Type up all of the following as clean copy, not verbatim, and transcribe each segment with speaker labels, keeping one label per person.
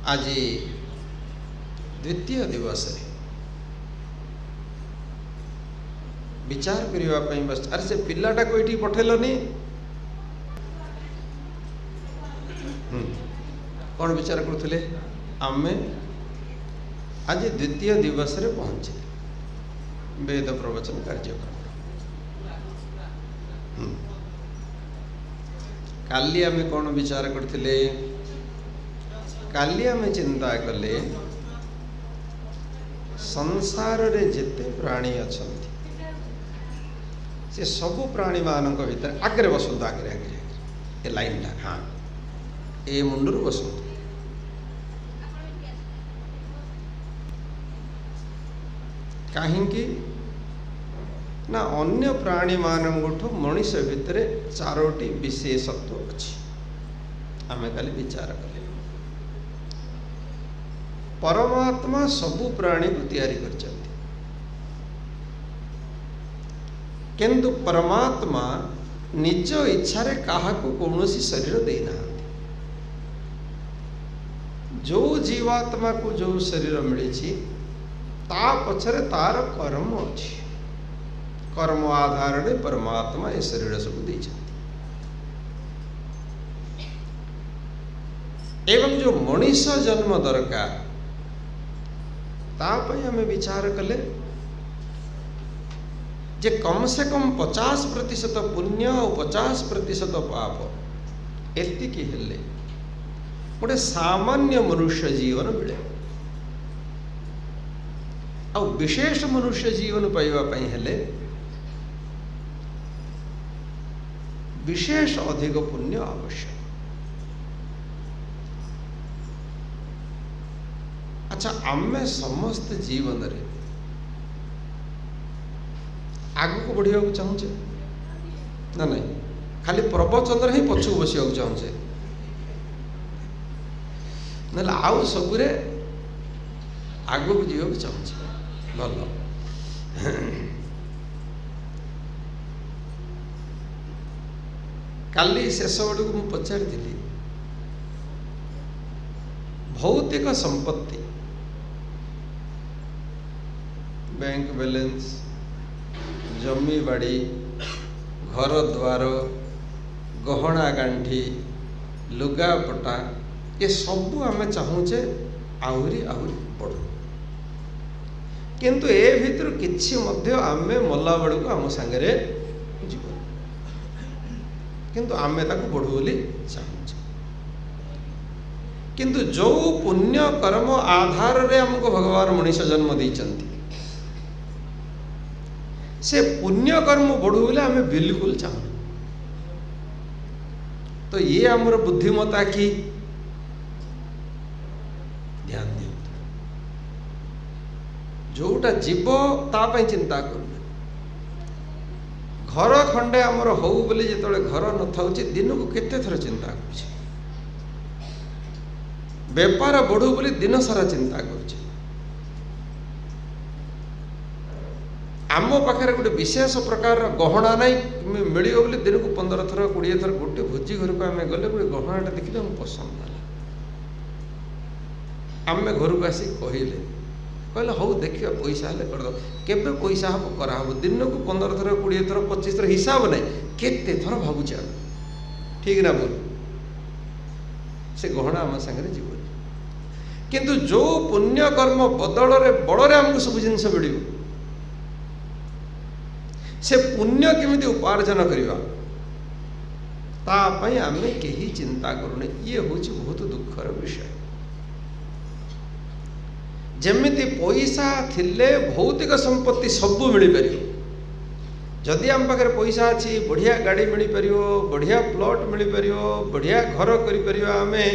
Speaker 1: आज द्वितीय दिवस विचार करने बस। अरे से पिलाटा को ये पठेलनी कौन विचार करुले आमे आज द्वितीय दिवस रे पहुंचे वेद प्रवचन कार्यक्रम। काली आमे कौन विचार करथिले? काली आमे चिंता कले संसार रे जेते प्राणी अछंती से सबु प्राणी मानक भीतर आगे बसंत आगे आगे ए लाइन टा हाँ ए मुंडरू बसंत। कहीं ना अन्य प्राणी मानठ मनीष भितर चारोटी विशेषत्व अच्छी आमे काली विचार कले। परमात्मा सबु प्राणी को तैयारी कर किंतु परमात्मा निज इच्छा रे काहा को कौनसी शरीर देना। जो जीवात्मा को जो शरीर मिली ता पछरे तार कर्म अच्छी। कर्म आधार रे परमात्मा ए शरीर सब दे। एवं जो मनीष जन्म दरकार तापई हमें विचार कले जे कम से कम 50% पुण्य और 50% पाप एतिकी हेले गोटे सामान्य मनुष्य जीवन मिले। आ विशेष मनुष्य जीवन पाइबा हेले विशेष अधिक पुण्य आवश्यक। अच्छा आमे समस्त जीवन रे आगु को बढ़िया को चाहूचे ना नहीं खाली प्रवचन ही पछू बसिया को चाहूचे ना आउ सबुरे आगु को जीवा को चाहूचे भल। काली शेष बड़ को मुझे पचारि भौतिक संपत्ति बैंक बैलेंस जमी बाड़ी घर द्वार गहना गांठी लुगापटा ये सबू आमे चाहूचे आहरी आहरी बढ़ किंतु ए भितर किछि मध्य आमे मल्ला बड़ को आम सांगे जीव किंतु आमे ताको बढ़ू बोली चाहूचे। किंतु जो पुण्य कर्म आधार रे हमको भगवान मनीष जन्म देइचंती से पुण्य कर्म बढ़ू बोले आमे बिल्कुल चाहू। तो ये आमर बुद्धिमता की ध्यान दियो जोटा जीव तापाई चिंता कर। घर खंडे आमर हो बोली जिते घर न था दिन को केते थर चिंता कर। बेपार बढ़ू बोली दिन सारा चिंता कर। आम पाखे गोटे विशेष प्रकार गहना नहीं मिल बोले दिन को 15 थर 20 थर गोटे भोजी घर को आम गले गोटे गहनाटा देखिले आम पसंद है आम घर को आसिक कहले कहले हौ देखिए पैसा हेल्ले करद केबे पैसा हम कराब दिन को 15 थर 20 थर 25 थर हिसाब नहीं केते थर भावुचे ठीक ना बोल से गहना आम सागर जीवन। किंतु जो पुण्य कर्म बदल रे बड़े आमको सब जिन मिल से पुण्य केमिति उपार्जन करवा तापाई आमे केही चिंता करूने। ये होची बहुत दुखर विषय। जेमिति पैसा थिले भौतिक संपत्ति सब मिल पारियो। जदि आम पाखे पैसा अच्छी बढ़िया गाड़ी मिल पारियो बढ़िया प्लॉट मिल पारियो बढ़िया घर करि परिबा आमे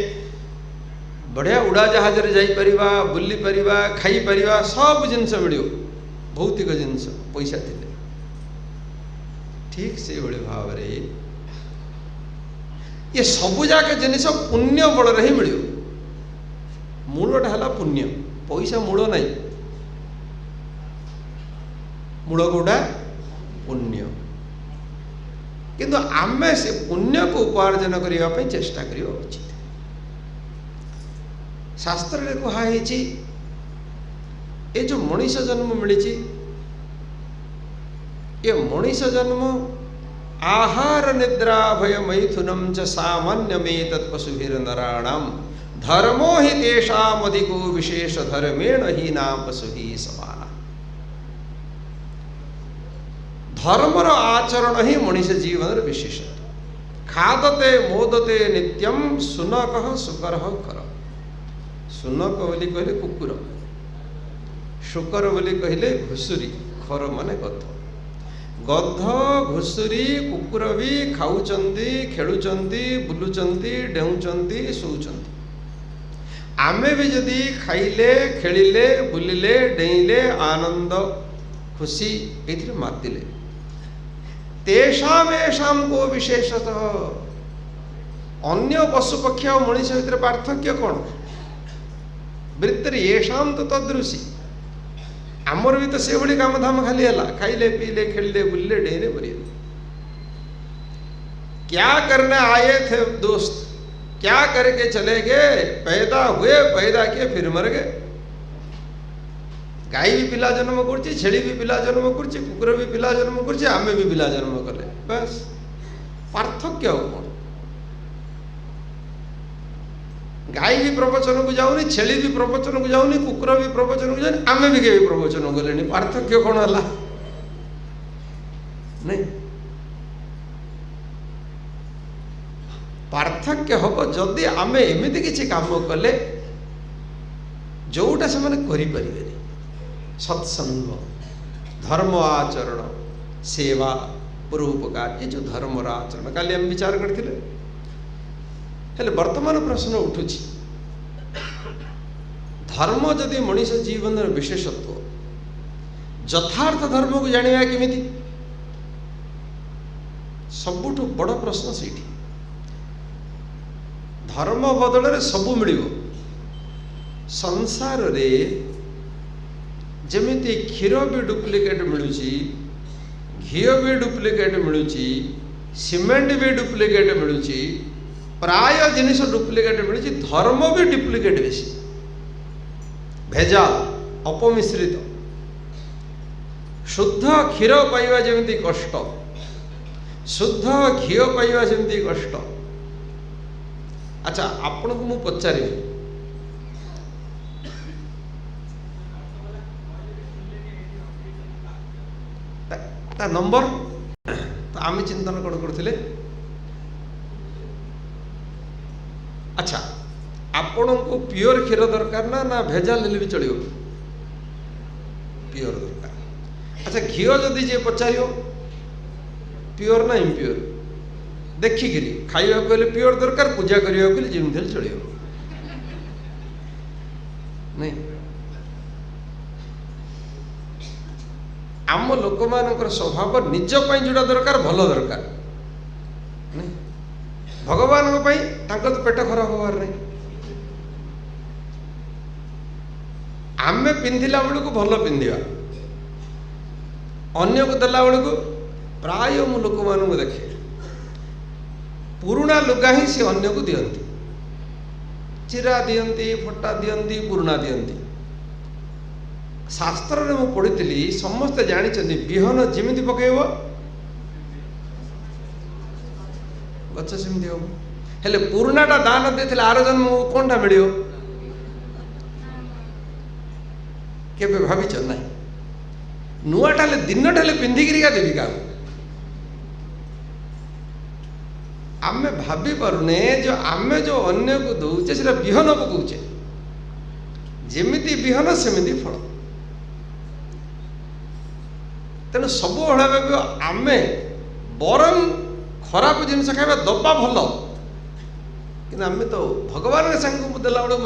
Speaker 1: बढ़िया उड़ा जहाज रे जाई परिबा बुली परिबा खाई परिबा सब जिनस मिलियो भौतिक जिनस पैसा थिले। ठीक से भाई भाव रे ये सबू जाक जिनिस पुण्य बल ही मिल मूलटा है पुण्य पैसा मूल नहीं मूल गोटा पुण्य। किंतु आमे से पुण्य को उपार्जन करने चेष्टा करवा उचित। शास्त्र रे कहुई ये जो मनीष जन्म मिली ये मनीष जन्म आहार निद्रा भय मैथुनम च सामान्यमेत पशुभिर्नराणाम धर्मो हि तेषामधिको विशेष धर्मेण ही नाम पशु ही समाना। धर्मर आचरण ही मनीष जीवन विशेषत्व। खादते मोदते नित्यम सुनक सुकर कर। सुनक बोली कहले कुकुर, शुकर बोली कहले घुसुरी, खर माने गध। गध घुसुरी कुकुर भी खाऊचंती, खेलुचंती, बुलुचंती, डेउचंती, सोउचंती। आमे भी जदि खाइले, खेलिले, बुलिले, डेइले, आनंद खुशी एथिरे मातिले तेषामेषाम को विशेषतः अन्य पशु पक्षी और मनीष भितर पार्थक्य कौन? वृत्तिर येषाम तो तदृशी। आमर भी तो से भली काम धाम खाली है, खाइले पीले खेलिले बुलिले डेइले बरिए। क्या करने आए थे दोस्त, क्या करके चले गए? पैदा हुए, पैदा किए, फिर मर गए। गाई भी पिला जन्म करछि, छेली भी पिला जन्म करछि, कुकुर भी पिला जन्म करछि, आमे भी पिला जन्म कले। बस पार्थक्य कौन? गाई भी प्रवचन को जाऊनी, छेली भी प्रवचन को जाऊनी, कुकुर भी प्रवचन को जाऊनी, आमे भी के प्रवचन गले। पार्थक्य कौन है? नहीं, पार्थक्य हम जदि आमे एमिति किछि काम कले जोटा से माने करि परिबेनी। सत्संग, धर्म आचरण, सेवा, परोपकार, ये जो धर्म आचरण काली हम विचार करते हेले वर्तमान प्रश्न उठुछि धर्म जदि मनीष जीवन विशेषत्व यथार्थ धर्म को जानिबा केमिति? सबुठु बड़ प्रश्न सेठी। धर्म बदल रे सबु मिलिबो। संसार रे जमिति क्षीर भी डुप्लिकेट मिलुची, घी भी डुप्लिकेट मिलुची, सीमेंट भी डुप्लिकेट मिलुची, प्राय जिनिस डुप्लिकेट मिलुची, धर्म भी डुप्लिकेट बेसी, भेजाल, अपमिश्रित। शुद्ध क्षीर पाइबा जेमिति कष्ट, शुद्ध घी पाइबा जेमिति कष्ट। अच्छा, आपन को मु पचारि ता नंबर तो आम चिंतन कौन करथिले? अच्छा, आपण को प्योर क्षीर दरकार ना भेजाल ले भी चलियो? प्योर दरकार। अच्छा, घी जदि जे पचारियो प्योर ना इम्प्योर देखिकी खाइबा कहले प्योर दरकार, पूजा करिया कहले जेमि चलियो नहीं। आम लोक मानकर स्वभाव निज पई जोड़ा दरकार भल दरकार नहीं, भगवान को पई तांको तो पेट खराब होवार नहीं। आमे पिंधिला बेलू को भल पिंधिबा, अन्य को देला बेलू को प्राय मु लोक मान को देखे पुराना लुगा ही से अन्य को दियंती, चिरा दियंती, फटा दियंती, पुराना दियंती। शास्त्र रे मु पढ़ितली समस्त जानी चंदी बिहन जिमिति पकेइबो गछ सिमिति हो। हेले पुरानाटा दान देथिले आरो जन्म कोनटा मिलियो? केबे भाबिଛ ना? नुआटाले दिनटाले पिंधिकिरिका देबी का आमे भाबी पारुने जो आमे जो अन्य को दउचे सेटा बिहन पकाउचे, जेमिति बिहन सेमिति फल। तेणु सब भाव आमे बरम खराब जिनस खाइबा दबा भल, कि आम तो भगवान के संग देला बेले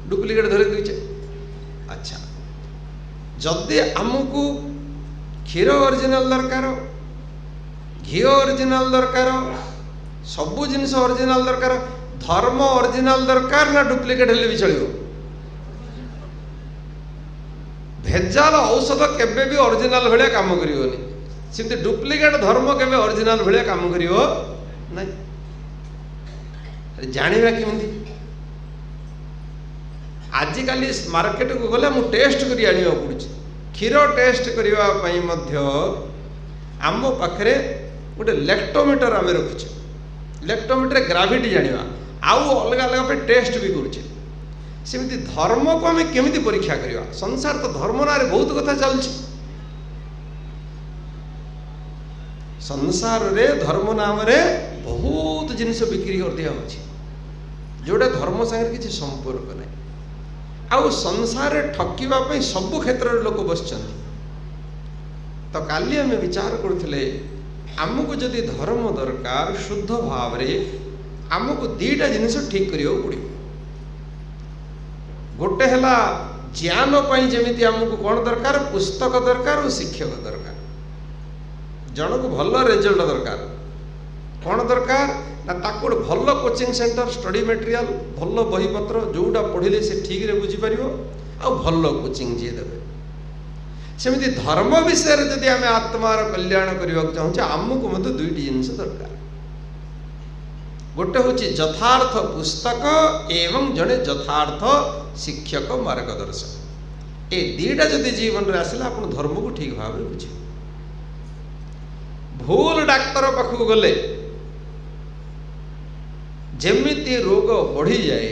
Speaker 1: डुप्लिकेट धरी देचे। अच्छा, जदि आमको क्षीर ओरिजिनल दरकार, घी ओरिजिनल दरकार, सबू जिनस ओरिजिनल दरकार, धर्म ओरिजिनल दरकार ना डुप्लिकेट हेले भी चलियो? भेजाल औषध केबे भी ओरिजिनल भलिया काम करियोनी, सिमते डुप्लिकेट धर्म केबे ओरिजिनल भलिया काम करियो नहीं। जानिबा केमिति? आजिकल मार्केट को गले मु टेस्ट करी आनिया पड़ुछि क्षीर टेस्ट करबा पई मध्य आम पाखरे गोटे लेक्टोमीटर आम रखुचे लेक्टोमीटर ग्राविटी जानिबा आउ अलग अलग पे टेस्ट भी करुचे सेमती धर्म को आम केमिति परीक्षा करवा संसार तो धर्म ना बहुत कथा चलछि संसार रे धर्म नाम रे बहुत जिनिस बिक्री कर दिया होछि जोड़ा धर्म संगे किसी संपर्क नहीं आउ संसार ठकिबा पई सब क्षेत्र रे लोक बसचंती तो काली आम विचार करथिले आमको जदि धर्म दरकार शुद्ध भाव रे आमको दीटा जिनिस ठीक करियो पड़ियो गोटे हला ज्ञान पई जेमिति आमको कोन दरकार पुस्तक दरकार और शिक्षक दरकार जन को भल रिजल्ट दरकार कौन दरकार ना ताको भल कोचिंग सेंटर स्टडी मटेरियल भल बही पत्र जोटा पढ़िले से ठीक रे बुझी परिबो आ भल कोचिंग जे देबे सेमिति धर्म विषय रे जदि आमे आत्मार कल्याण करबा चाहू आमको मते दुईटी जिनिस दरकार गोटे होची यथार्थ पुस्तक एवं जड़े यथार्थ शिक्षक मार्गदर्शक ए दीटा जदि जीवन रे आसला आपण धर्म को ठीक भाव रे बुझी भूल डाक्तर पाखु गले जेमिति रोग बढ़ी जाए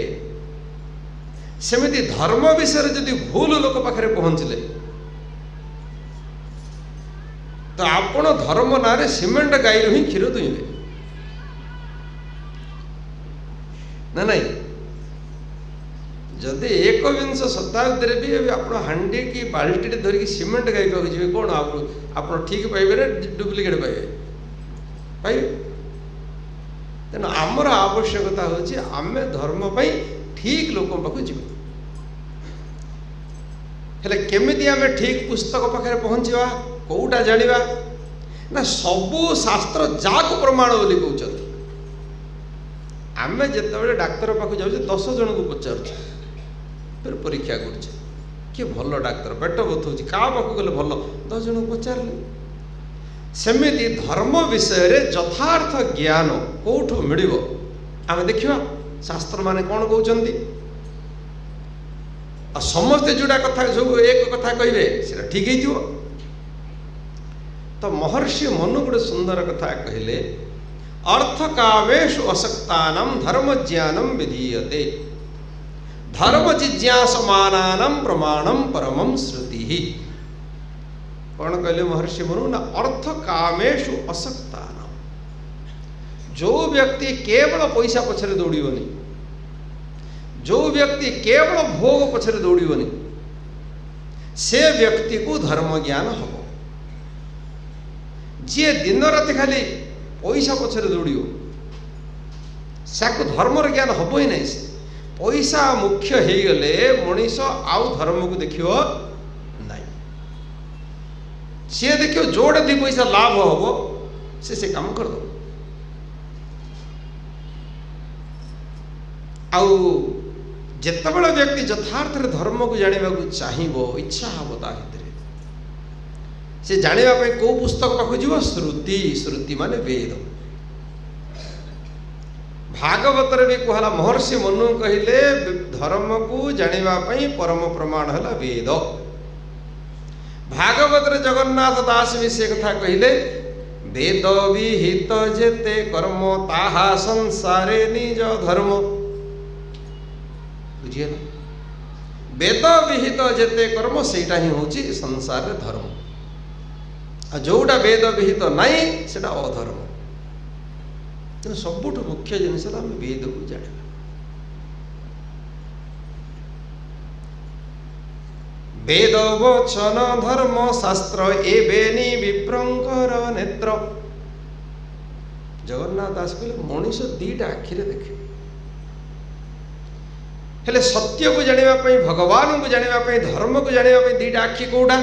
Speaker 1: सेमिति धर्म विषय जदि भूल लोक पाखरे पहुंचले तो आपण धर्म नारे सीमेंट गाई ही क्षीर दुईबे ना नहीं जदि एकविंश शताब्दी भी आप हांडी की बाल्टी धरिकी सीमेंट गाई पाक जी कौन आप ठीक पाइबे डुप्लिकेट पाइबे तेना आमर आवश्यकता होची आमे धर्म पई ठीक लोक पाखु जीव हेले केमिति आमे ठीक पुस्तक पाखरे पहुंचीबा कोउटा जानिबा ना सबु शास्त्र जाको प्रमाण बोली कहउछथि आमे जेतेबेले डाक्टर पाखु जाउछे 10 जन को पचारछ फिर परीक्षा करछे कि भल डाक्तर पेट बथौछि का पाखु गले भल 10 जन को पचारले सेमिति धर्म विषय रे यथार्थ ज्ञान कोठो मिलिबो आमे देखिबा शास्त्र माने कोन कहउछन्ति आ समस्त जुडा कथा सब एक कथा कहिबे सेटा ठीक हेतिबो तो महर्षि मनु गुडे सुंदर कथा कहिले अर्थ कामेषु असक्तानां धर्म ज्ञानम विधीयते धर्म जिज्ञासमानानां प्रमाणम परमं श्रुति कौन कहले महर्षि मनु ना अर्थ कामेषु असक्तानां जो व्यक्ति केवल पैसा पछरे दौड़ीबनी जो व्यक्ति केवल भोग पछरे दौड़ीबनी से व्यक्ति को धर्म ज्ञान हबो जी दिन राति खाली पैसा पछरे दौड़ियो साको धर्म ज्ञान हबो ही नहीं पैसा मुख्य हो गले मनीष आउ धर्म को देखियो नहीं सी देखियो जोड़े दी पैसा लाभ हबो से काम कर दो आउ जेतेबेले व्यक्ति यथार्थ धर्म को जानिबा को चाहिबो इच्छा हबो ता भितरे से जानिबा पे को पुस्तक पाखु जीव श्रुति श्रुति माने वेद भागवत रे भी कहला महर्षि मनु कहिले धर्म को जानिबा पई परम प्रमाण हला वेद भागवत रे जगन्नाथ दास भी से कथा कहिले वेद विहित जेते कर्म ताहा संसारे निज धर्म बुझिए ना वेद विहित जेते कर्म सेटा ही होची संसार रे धर्म आ जोटा वेद विहित नहीं सेटा अधर्म तेना सबुठ मुख्य जिनिस आम वेद को जाना वेद वचन धर्म शास्त्र एबेनी विप्रंकर नेत्र जगन्नाथ दास कहले मनीष दीटा आखिरे देखे हेले सत्य को जानिबा पई भगवान को जानिबा पई धर्म को जानिबा पई दीटा आखि कोडा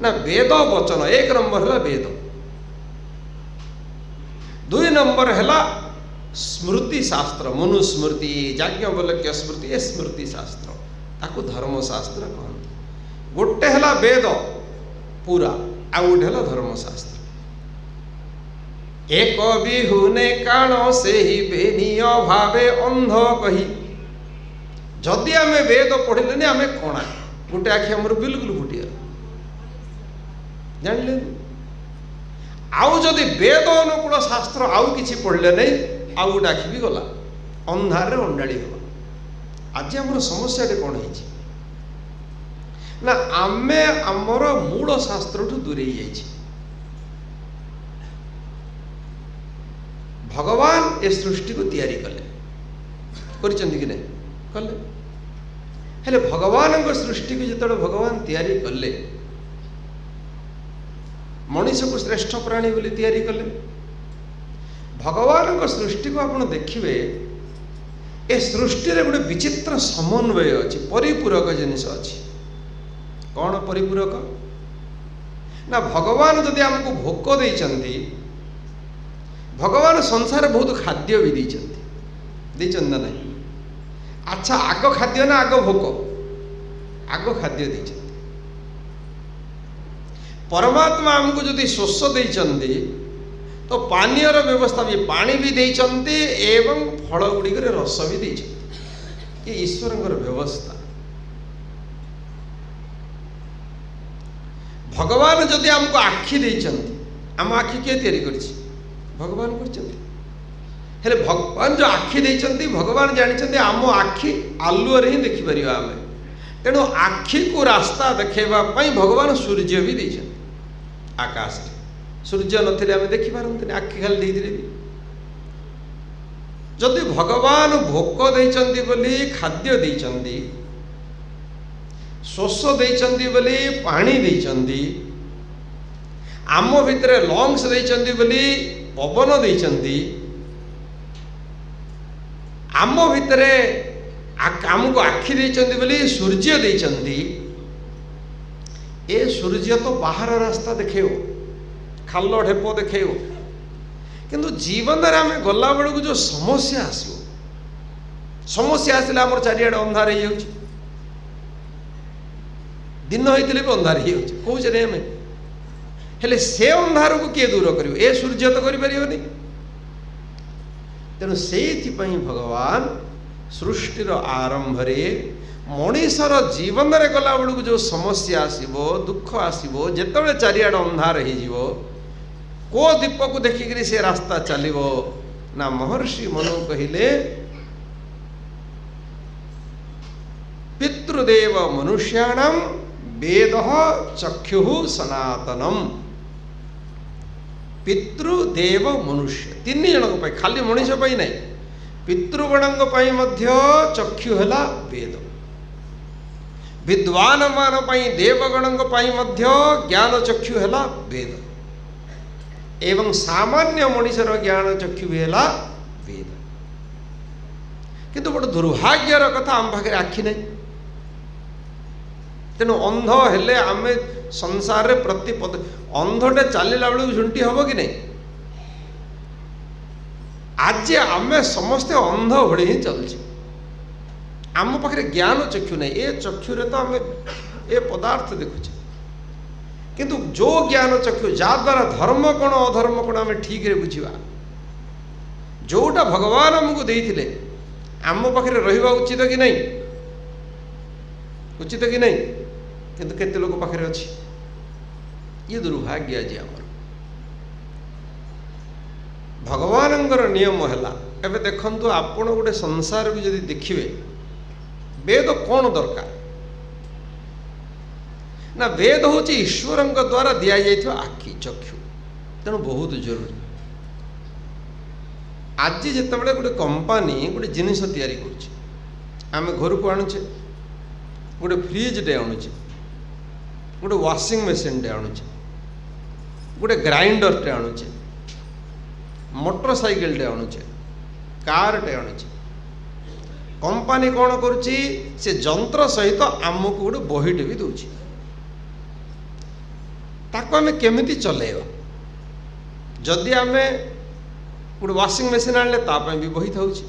Speaker 1: ना वेद वचन एक नंबर है वेद दुई नंबर है स्मृति शास्त्र मनुस्मृति याज्ञवल्क्य स्मृति ए स्मृति शास्त्र ताकू धर्म शास्त्र कहते गोटे है वेद पूरा आ गोटे है धर्म शास्त्र एक बिहुने काण से ही बेनिय भावे अंध कही जदि आम वेद पढ़िले आम कणा गोटे आखि आमर बिल्कुल फुटिगला जानले आउ जदि वेद अनुकूल शास्त्र आउ किछि पढ़ले नहीं आउ गोटे आखि भी गला अंधार अंडाड़ी गला। आज आमर समस्या कौन है ना आमे आमर मूल शास्त्र दूरे जाइए। भगवान ए सृष्टि को तैयारी कले कि नहीं कले हेले भगवान सृष्टि को जिते भगवान तैयारी कले मनीष को श्रेष्ठ प्राणी बोली तैयारी कले। भगवान सृष्टि को आप देखिए ए सृष्टि रे गोटे विचित्र समन्वय अच्छी परिपूरक जिनिस अच्छी। कौन परिपूरक ना भगवान जदि आमको भोक देइचंती भगवान संसार बहुत खाद्य भी देइचंती ना नहीं। अच्छा आग खाद्य ना आग भोक आग खाद्य देइचंती। परमात्मा आमको जदि शोष देइचंती तो पानीय व्यवस्था भी पानी भी देइचंती एवं फल गुड़िक रस भी देइचंती। ये ईश्वर व्यवस्था। भगवान जदि आमको आखि देइचंती आम आखि किए तैयारी करछि भगवान करचंती। हेले भगवान जो आखि देइचंती भगवान जानिचंती आम आखि आलुअर ही देखि परिबा आमे तेणु आखि को रास्ता देखेबा पई भगवान सूर्य भी देइचंती आकाश रे। सूर्य नथिले आमे देखि पारंतनी आखि खाली देइथिले भी। जदि भगवान भोक देइचंती बोली खाद्य देइचंती शोष देइचंती बोली पानी देइचंती आम भितर लंग्स देइचंती बोली पवन देइचंती आम भितर आमको आखि देइचंती बोली सूर्य देइचंती। ए सूर्य तो बाहर रास्ता देखेव खाल ढेप देखेव किंतु जीवन रे आम गला बेलू जो समस्या आसो समस्या आसले आम चारिआडे अंधार हो जाउछि दिन होते भी अंधार हो कौचे नहीं आम हेले से अंधार को किए दूर कर ए सूर्य तो करें तेणु से भगवान सृष्टिर आरंभ मनीषर जीवन में गला बेलू जो समस्या आसो दुख आसो जिते चारिआड अंधार हो को दीप को देखिक से रास्ता चलो ना महर्षि मनु कहले पितृदेव मनुष्याणाम वेद चक्षु सनातनम। पितृदेव मनुष्य तीन जन खाली मनीष नहीं पितृगण चक्षु है वेद विद्वान मान देवगण ज्ञान चक्षु है वेद एवं सामान्य मनीषर ज्ञान चक्षु भी है वेद। किंतु बड़ दुर्भाग्यर कथा आम पाखे आखि नहीं तेणु अंध हेले आमे संसार रे प्रति पद अंधटे चलला बेलू झुंटी हम कि नहीं आज आमे समस्ते अंध भली ही चलछे आम पाखे ज्ञान चक्षु नहीं ए चक्षु रे तो आम ए पदार्थ देखुचे किंतु जो ज्ञान चक्षु द्वारा धर्म कौन अधर्म कौन आम ठीक रे बुझा जोटा भगवान आमको देइथिले आम पाखे रहिबा उचित कि नहीं उचित कि नहीं किंतु केते लोक पाखे अच्छी ये दुर्भाग्य आज आमर भगवानंकर नियम है एबे देखंतु आपण गोटे संसार को जदि देखिए वेद कौन दरकार ना वेद हूँ ईश्वर द्वारा दि जाइए आखि चक्षु तेणु बहुत जरूरी। आज जिते गोटे कंपानी गोटे जिनिस तैयारी करुचे आम घर को आणुचे गोटे फ्रिज टे आणुचे गोटे वाशिंग मशीन टे आणुचे गोटे ग्राइंडर टे आणुचे मोटरसाइकिल टे आणुचे कार टे आणुचे कंपानी कौन करुच्ची से जंत्र सहित आमको गोटे बहीटे भी दौर ताको आम केमिति चलेबा जदि आम गोटे वाशिंग मशीन आनले तापाई भी बही थाउची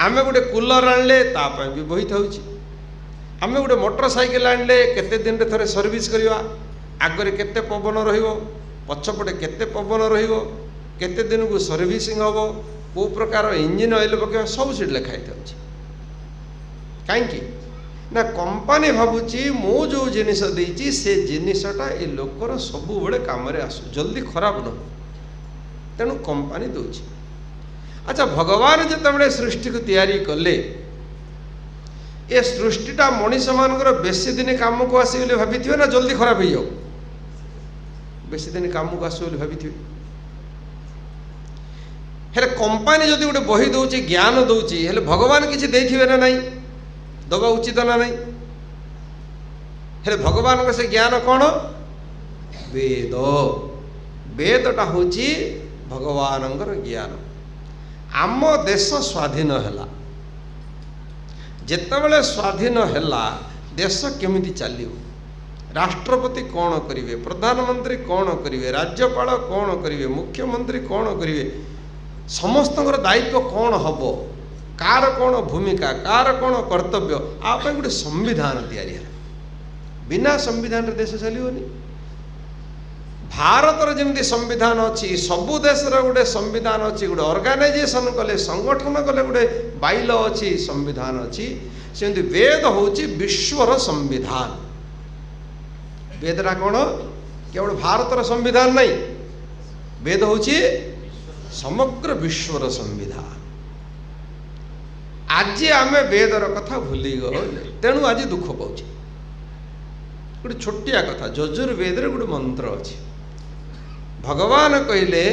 Speaker 1: आम गोटे कूलर आनले तापाई भी बही थाउची आम गोटे मोटरसाइकिल आनले केते दिन रे थरे सर्विस करवा आगरे केते पवन रहिबो पछपटे केते पवन रहिबो केते दिन को सर्विसिंग हबो को प्रकार इंजिन ऑयल पकेबा सब सीट लिखाई थाउची कहीं ना कंपनी भावुची मो जो जिनिस देइची से जिनिसटा ए लोकर सबु बड़े काम रे आसु जल्दी खराब न तेणु कंपनी दउची। अच्छा भगवान जिते सृष्टि को तैयारी कले ए सृष्टिटा मनीष मानकर बेसी दिन काम को आसी भाभी थे ना जल्दी खराब हो जाओ बेसी दिन काम को आस भाभी थे हेले कंपनी जदि गोटे बही दौची ज्ञान दौची हेले भगवान किसी देथिबे ना नहीं दबा उचित ना नहीं हेले भगवान का से ज्ञान कौन वेद वेदटा होची भगवान ज्ञान। आम देश स्वाधीन है जेतेबेले स्वाधीन हैला देश केमिति चलियो राष्ट्रपति कौन करिवे प्रधानमंत्री कौन करिवे राज्यपाल कौन करिवे मुख्यमंत्री कौन करिवे समस्तଙ୍କର दायित्व कौन हबो कार कौन भूमिका कार कौन कर्तव्य आप गोटे संविधान तैयारी है बिना संविधान रे देश चलियोनी। भारतर जमी संविधान अच्छी सबु देश गोटे संविधान अच्छी गोटे ऑर्गेनाइजेशन कले संगठन कले गोटे बाइल अच्छी संविधान अच्छी सेमती वेद होची विश्वर संविधान। वेदटा कौन केवल भारतर संविधान नहीं वेद होची समग्र विश्वर संविधान। आज आम वेदर कथा भूली गले तेणु आज दुख पाऊँ गोटे छोटिया कथा यजुर्वेद गोटे मंत्र अच्छी भगवान कहले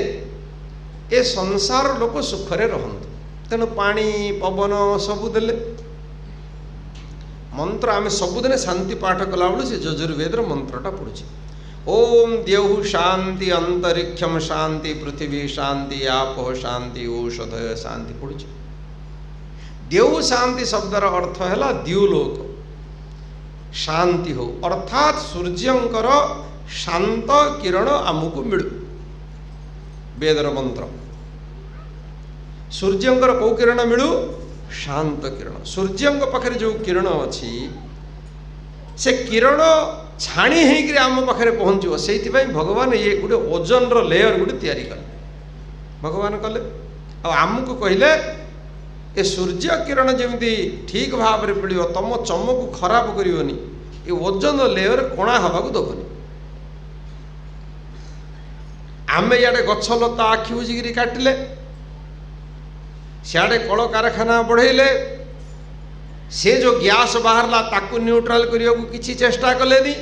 Speaker 1: ए संसार लोक सुखरे रहंतु तेणु पानी पवन सबू देले मंत्र आम सबुदिन शांति पाठ कला बेलू से यजुर्वेद मंत्रटा पढ़ुचे ओम द्यौः शांति अंतरिक्षम शांति पृथ्वी शांति आपो शांति औषधय शांति पढ़ुचे। द्यौः शांति शब्दर अर्थ है द्युलोक शांति हो अर्थात सूर्यंकर शांत किरण आमको मिलू वेदर मंत्र सूर्यंकर कौ किरण मिलू शांत किरण सूर्यंक पाखे जो किरण अच्छी से किरण छाणी होकर आम पाखे पहुँचो से भगवान ये गोटे ओजन लेयर गोटे तैयारी कले भगवान कले आमको कहले ए सूर्य किरण जमी ठीक भाव में मिल तुम चमक खराब करनी ये ओजन लेयर कणा हवा दबनी आम इे गछ लता आखि बुझिकी काटिले सियाड़े कल कारखाना बढ़ेले से जो गैस बाहरला ताकू न्यूट्राल करने को किसी चेष्टा कलेनी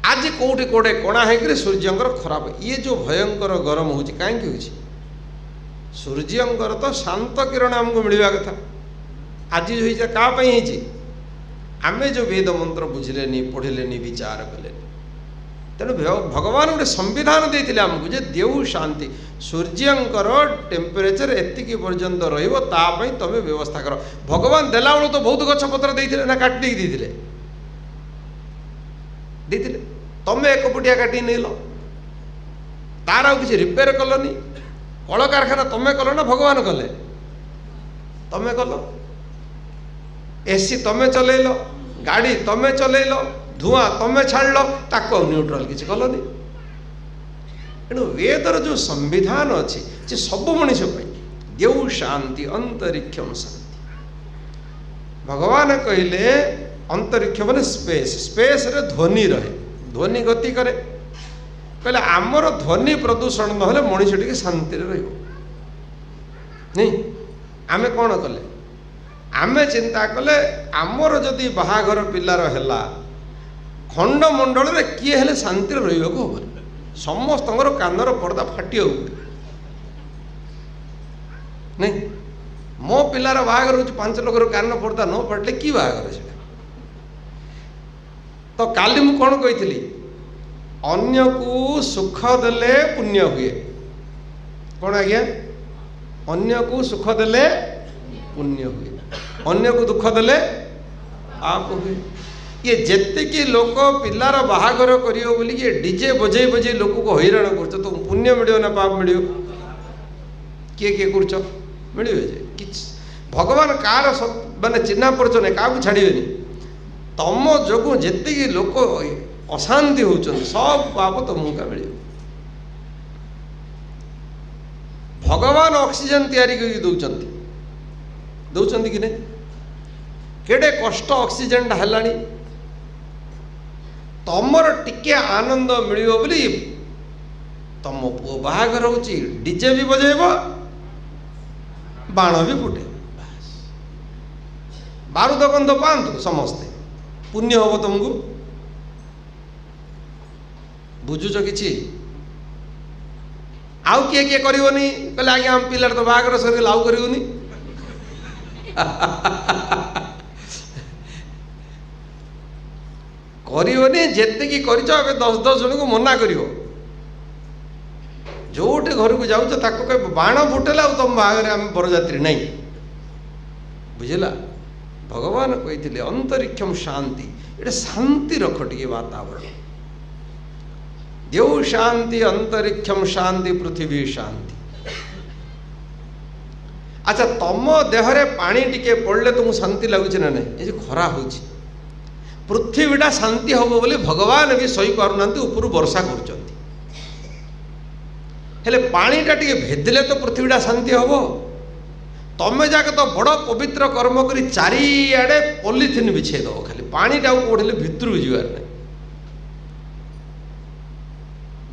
Speaker 1: आज कौटे कौटे कणा होकर सूर्यंकर खराब ये जो भयंकर गरम हो कहीं सूर्यंकर तो शांत किरण आमको मिलवा कथा आज जो क्या आम जो वेद मंत्र बुझिले पढ़िले विचार कले तेणु भगवान गोटे संविधान देते आमको जे द्यौः शांति सूर्यंकर टेम्परेचर एतिकी पर्यंत रही तमें व्यवस्था कर भगवान देला बेलू तो बहुत गछपत्र देते ना काटी देते तमें एक पुटिया काटी नहीं लो तार आ किसी रिपेयर कलनी कल कारखाना तमें कल ना भगवान कले तमें कल एसी तमें चलैल गाड़ी तमें चलैल धुआं तमें छाड़ ताको न्यूट्रल किसी कलनी तेणु वेदर जो संविधान अच्छी से सब मनीष द्यौः शांति अंतरिक्षम शांति भगवान कहले अंतरिक्ष माने स्पेस स्पेस रे ध्वनि रहे ध्वनि गति करे कहले आमर ध्वनि प्रदूषण नहले मनीष टी शांति रहिबो नहीं आमे कौन कले आमे चिंता कले आमर जदि बाहाघर पिलार हैला खंडमंडल रे किए हेले शांति रहिबो को हबो समस्त कानर पर्दा फाटी नहीं मो पिलार बाहाघर हो 5 लोग कान पर्दा न फाटले कि बाहाघर से तो काली मु कौन कही अन्य को सुख देले पुण्य हुए कौन आज्ञा अन्य को सुख देले पुण्य हुए अन्य को दुख देले आप हुए ये जेतिकी लोक पिलार बाहाघर करियो बोली ये डीजे बजे बजे लोक को हैरान कर तो पुण्य मिलियो ना पाप मिलियो किए किए कर मिलियो जे भगवान कार माने चिन्हा परिचय क्या छाड़िबेनी तम जो जेतिकी लोक अशांति होचन सब पाप तुमका मिल भगवान ऑक्सीजन तैयारी कर दौरान कि नहीं केड़े कष्ट ऑक्सीजन हेलानी तमर टिके आनंद मिलियो बोली तम पुओ बाहागर होची डीजे भी बजेब बाण भी फुटे बारूद गंध पातु समस्ते पुण्य हम तुमको बुझुच कि आउ किए किए करनी कहले आज्ञा हम पिलार तो बाहागर सर आउ करनी करनी जेतिकी कर 10-10 जन को मना कर जोटे घर को जाऊच कह बाण फुटेला तुम बाहर आम बरजात्री नहीं बुझला भगवान कही अंतरिक्षम शांति ये शांति रख टे वातावरण देव शांति अंतरिक्षम शांति पृथ्वी शांति। अच्छा तम देहरे पानी टिके पड़े तुमको शांति लगुच ना नहीं ये खरा हो पृथ्वीटा शांति हम बोली भगवान भी सही पारना ऊपर वर्षा कर पानीटा टे भेदिले तो पृथ्वीटा शांति हम तमें जाके तो बड़ पवित्र कर्म कर चारिआडे पॉलिथिन बिछे दब खाली पानीटा कोड़े भितर जीवार नहीं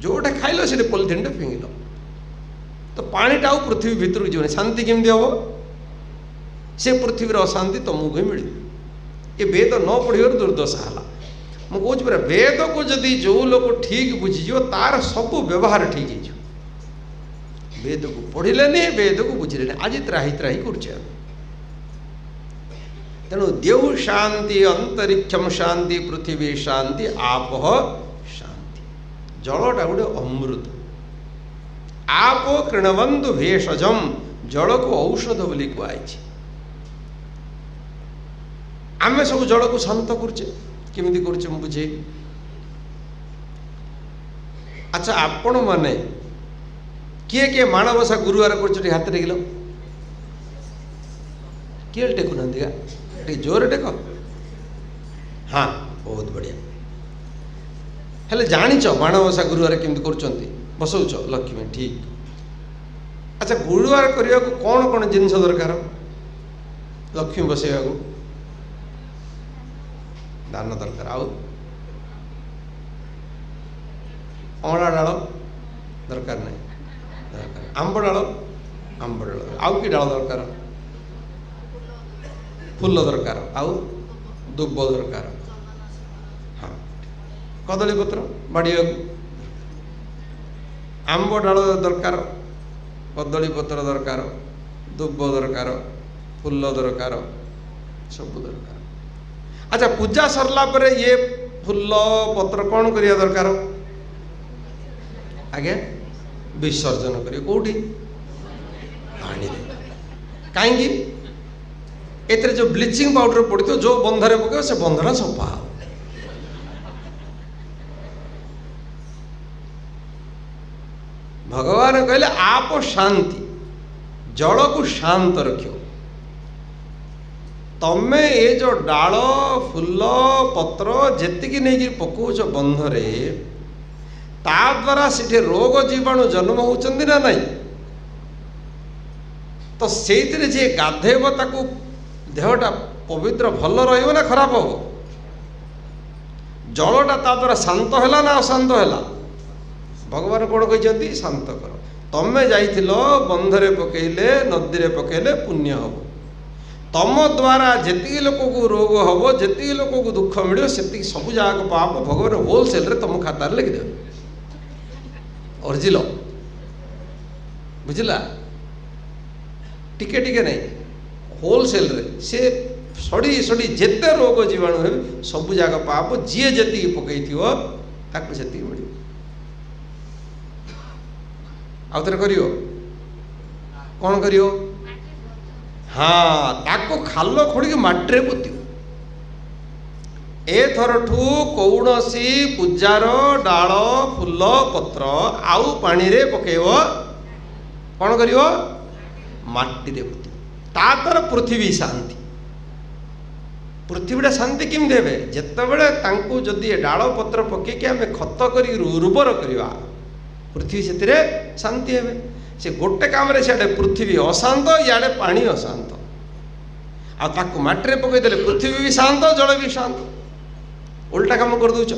Speaker 1: जोटे खाइल से पॉलिथिन टा फिंगिल तो पानीटा पृथ्वी भितर जीवन शांति केमती हम से पृथ्वीर अशांति तुमको ही मिल ये वेद न पढ़िवर दुर्दशा है मुझे पूरा वेद को जदि जो लोग ठीक बुझीज तार सब व्यवहार ठीक है वेद को पढ़िले नहीं वेद को बुझिले नहीं आज त्राही त्राही कर तेणु देव शांति अंतरिक्षम शांति पृथ्वी शांति आप शांति जलटा गोटे अमृत आप कृणवंतु भेषजम जल को औषध बोली कहुई आम सब जल को शांत करुचे केमिति करुचे बुझे। अच्छा आपण माने किए किए माणबसा गुरुवार कर हाथ टेकिल किए टेकुना टे जोर टेक हाँ बहुत बढ़िया हेले जानिच माणबसा गुरुवार केमती कर बसौच लक्ष्मी ठीक। अच्छा गुरुवार करने को कौन कौन जिनस दरकार लक्ष्मी बसैया दान दरकार आउ अँला डाल दरकार नहीं आंब डाल आउ कि डाल दरकार फूल दरकार आउ दुब दरकार हाँ कदली पत्र बाड़िया आंब डाल दरकार कदली पत्र दरकार दुब दरकार फूल दरकार सब दरकार। अच्छा पूजा सरला पर ये फूल पत्र कौन करिया दरकार आगे विसर्जन करिए कौटी पानी कहीं एते जो ब्लीचिंग पाउडर पड़ो जो बंधरे पक से बंधना सफा हो भगवान कहले आप शांति जल को शांत रखियो तमें ये जो डाल फूल पत्र जेतिकी नहीं पकाउच बंधरे ता द्वारा से रोग जीवाणु जन्म होचंदी ना नहीं तो से जे गाधेब ताकू देहटा पवित्र भल रहिबो ना खराब हो जलटा ता द्वारा शांत है ना अशांत है भगवान कौन कहते शांत कर तमें जाइथिल बंधरे पकेले नदी रे पकेले पुण्य हम तम द्वारा जेतिकी लोक को रोग हम जेतिकी लोक को दुख मिले से सब जाक पाप भगवान होलसेल रे तुम खाता लिखिदेवे अर्जिल बुझला टिके टिके नहीं होलसेल रे से सड़ी सड़ी जेते रोग जीवाणु है सब जाक पाप जी जी पकई ताकू से मिल आउ थे करियो कौन करियो हाँ ताको खाल खोड़ी माटी पोत एथरठू कौनसी पूजार डाल फूल पत्र आउ पानी रे पकेब कौन करियो माटी रे पोत तातर पृथ्वी शांति पृथ्वीटा शांति किम देवे जेतेबेले तांकू जदि डाल पत्र पकेकि आमे खत करी उर्वर करवा पृथ्वी से शांति हे से गोटे काम रे सियाडे पृथ्वी अशांत इे पानी अशांत आकु माटी पकईदे पृथ्वी भी शांत जल भी शांत उल्टा काम कर दौच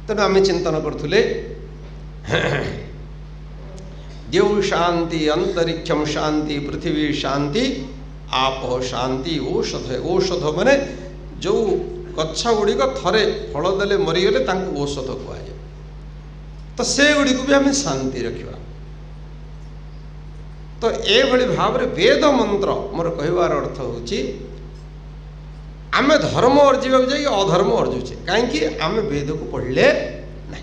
Speaker 1: तेणु आम चिंतन करुले देव शांति अंतरिक्षम शांति पृथ्वी शांति आप शांति औषध औषध माने जो गछ गुड़िक थरे फल देले मरीगले औषध कहुए तो से गुड़ी को भी आम शांति रखा तो ये भाव में वेद मंत्र मोर कहबार अर्थ होची आम धर्म अर्जिबा जाए अधर्म अर्जुचे कहीं आम वेद को पढ़ले ना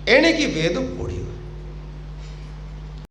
Speaker 1: एणिकी वेद पढ़ी